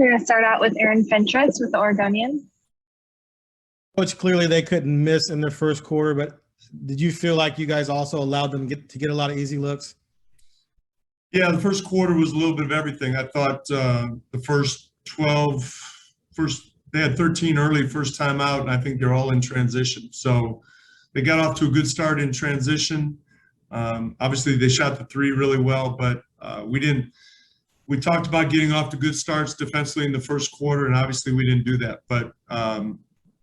We're going to start out with Aaron Fentress with the Oregonians. Coach, clearly they couldn't miss in their first quarter, but did you feel like you guys also allowed them to get a lot of easy looks? Yeah, the first quarter was a little bit of everything. I thought the first 12, they had 13 early first time out, and I think they're all in transition. So they got off to a good start in transition. Obviously, they shot the three really well, but we didn't. We talked about getting off to good starts defensively in the first quarter, and obviously we didn't do that. But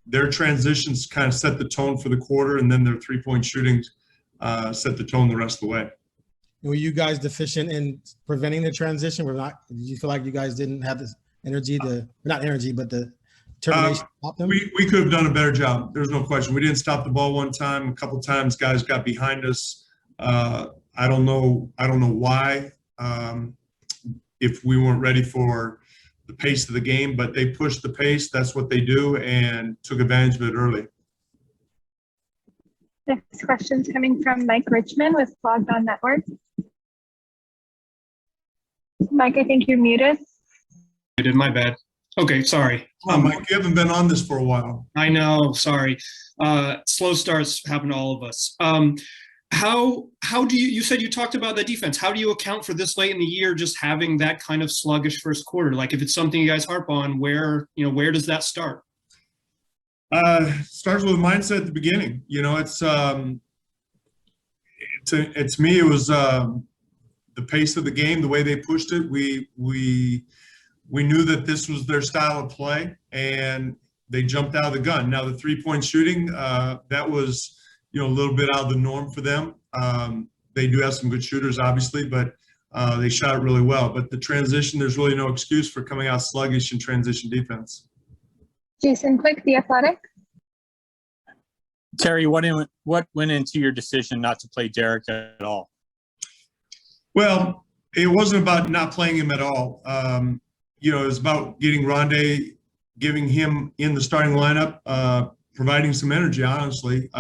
their transitions kind of set the tone for the quarter, and then their three-point shooting set the tone the rest of the way. Were you guys deficient in preventing the transition? Did you feel like you guys didn't have the energy not energy, but the determination to stop them? We could have done a better job. There's no question. We didn't stop the ball one time. A couple times guys got behind us. I don't know why, if we weren't ready for the pace of the game, but they pushed the pace. That's what they do, and took advantage of it early. Next question's coming from Mike Richmond with Logged On Network. Mike, I think you're muted. I did, my bad. Okay, sorry. Mike, you haven't been on this for a while. I know, sorry. Slow starts happen to all of us. How do you said you talked about the defense. How do you account for this late in the year just having that kind of sluggish first quarter? Like, if it's something you guys harp on, where does that start? Starts with mindset at the beginning. It's to me, it was the pace of the game, the way they pushed it. We knew that this was their style of play, and they jumped out of the gun. Now the 3-point shooting, that was a little bit out of the norm for them. They do have some good shooters, obviously, but they shot it really well. But the transition, there's really no excuse for coming out sluggish in transition defense. Jason Quick, The Athletic. Terry, what went into your decision not to play Derek at all? Well, it wasn't about not playing him at all. It was about getting Rondé, giving him in the starting lineup, providing some energy, honestly.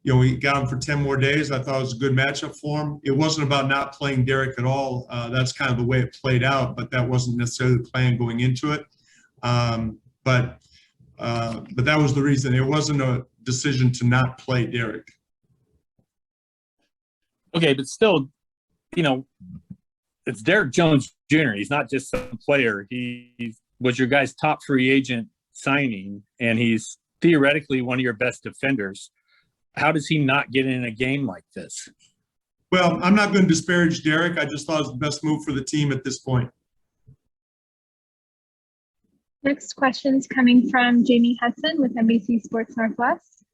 We got him for 10 more days. I thought it was a good matchup for him. It wasn't about not playing Derek at all. That's kind of the way it played out, but that wasn't necessarily the plan going into it. But that was the reason. It wasn't a decision to not play Derek. Okay, but still, it's Derek Jones Jr. He's not just some player. He was your guy's top free agent signing, and he's theoretically one of your best defenders. How does he not get in a game like this? Well, I'm not going to disparage Derek. I just thought it was the best move for the team at this point. Next question's coming from Jamie Hudson with NBC Sports Northwest.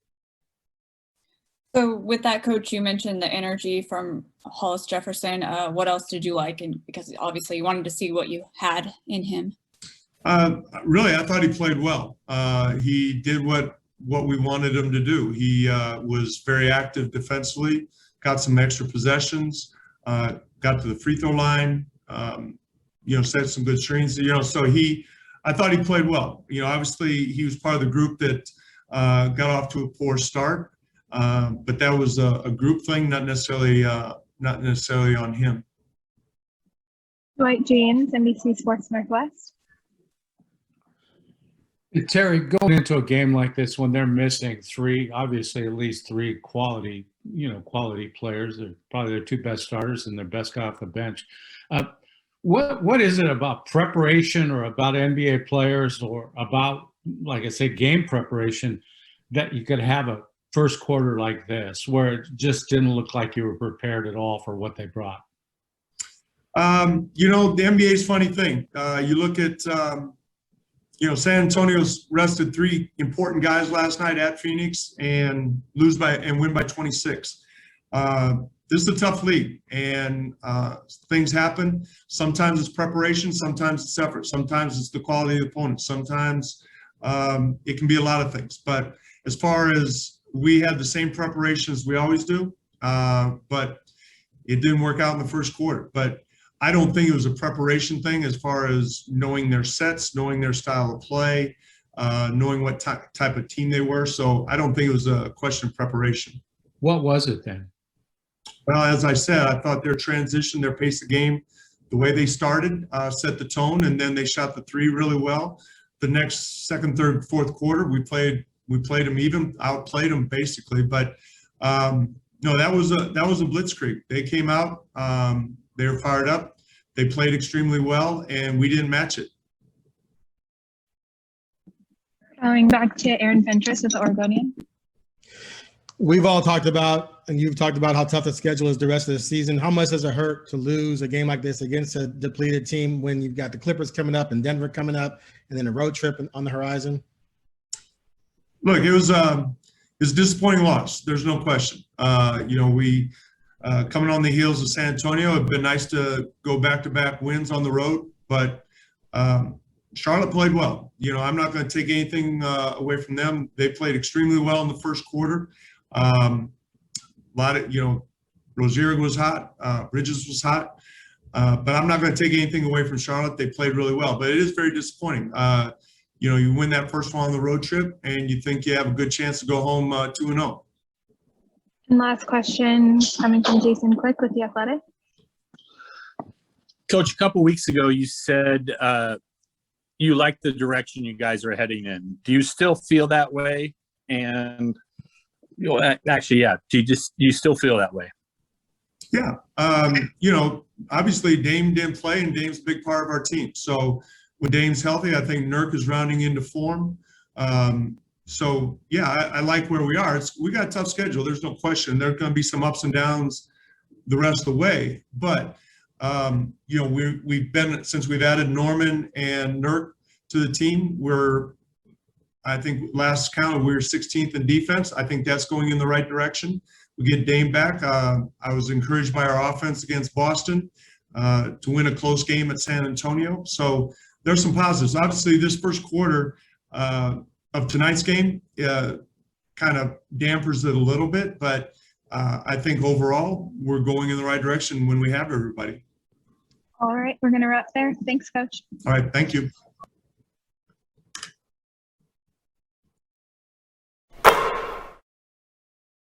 So with that, Coach, you mentioned the energy from Hollis Jefferson. What else did you like? And because obviously you wanted to see what you had in him. Really, I thought he played well. He did what we wanted him to do. He was very active defensively, got some extra possessions, got to the free throw line, set some good screens. So I thought he played well. Obviously he was part of the group that got off to a poor start, but that was a group thing, not necessarily on him. Dwight James, NBC Sports Northwest. Terry, going into a game like this when they're missing obviously at least three quality players, they're probably their two best starters and their best guy off the bench. What is it about preparation or about NBA players or about, like I said, game preparation that you could have a first quarter like this where it just didn't look like you were prepared at all for what they brought? The NBA's funny thing. You look at San Antonio's rested three important guys last night at Phoenix and win by 26. This is a tough league, and things happen. Sometimes it's preparation, sometimes it's effort, sometimes it's the quality of the opponent, sometimes it can be a lot of things. But as far as we had the same preparation as we always do, but it didn't work out in the first quarter. But I don't think it was a preparation thing as far as knowing their sets, knowing their style of play, knowing what type of team they were. So I don't think it was a question of preparation. What was it then? Well, as I said, I thought their transition, their pace of game, the way they started set the tone, and then they shot the three really well. The next second, third, fourth quarter, we played them even, outplayed them basically. But no, that was a blitzkrieg. They came out, they were fired up, they played extremely well, and we didn't match it. Going back to Aaron Fentress with the Oregonian. We've all talked about, and you've talked about how tough the schedule is the rest of the season. How much does it hurt to lose a game like this against a depleted team when you've got the Clippers coming up and Denver coming up and then a road trip on the horizon? Look, it was a disappointing loss. There's no question. We coming on the heels of San Antonio, it'd been nice to go back-to-back wins on the road, but Charlotte played well. I'm not going to take anything away from them. They played extremely well in the first quarter. A lot of, Rozier was hot, Bridges was hot, but I'm not going to take anything away from Charlotte. They played really well, but it is very disappointing. You win that first one on the road trip, and you think you have a good chance to go home 2-0. And last question coming from Jason Quick with The Athletic. Coach, a couple weeks ago, you said you like the direction you guys are heading in. Do you still feel that way? And actually, yeah. Do you still feel that way? Yeah. Obviously Dame didn't play, and Dame's a big part of our team. So when Dame's healthy, I think Nurk is rounding into form. So yeah, I like where we are. We got a tough schedule. There's no question. There are going to be some ups and downs the rest of the way. But we've been, since we've added Norman and Nurk to the team, I think last count we were 16th in defense. I think that's going in the right direction. We get Dame back. I was encouraged by our offense against Boston to win a close game at San Antonio. So there's some positives. Obviously, this first quarter of tonight's game kind of dampers it a little bit, but I think overall we're going in the right direction when we have everybody. All right, we're going to wrap there. Thanks, Coach. All right, thank you.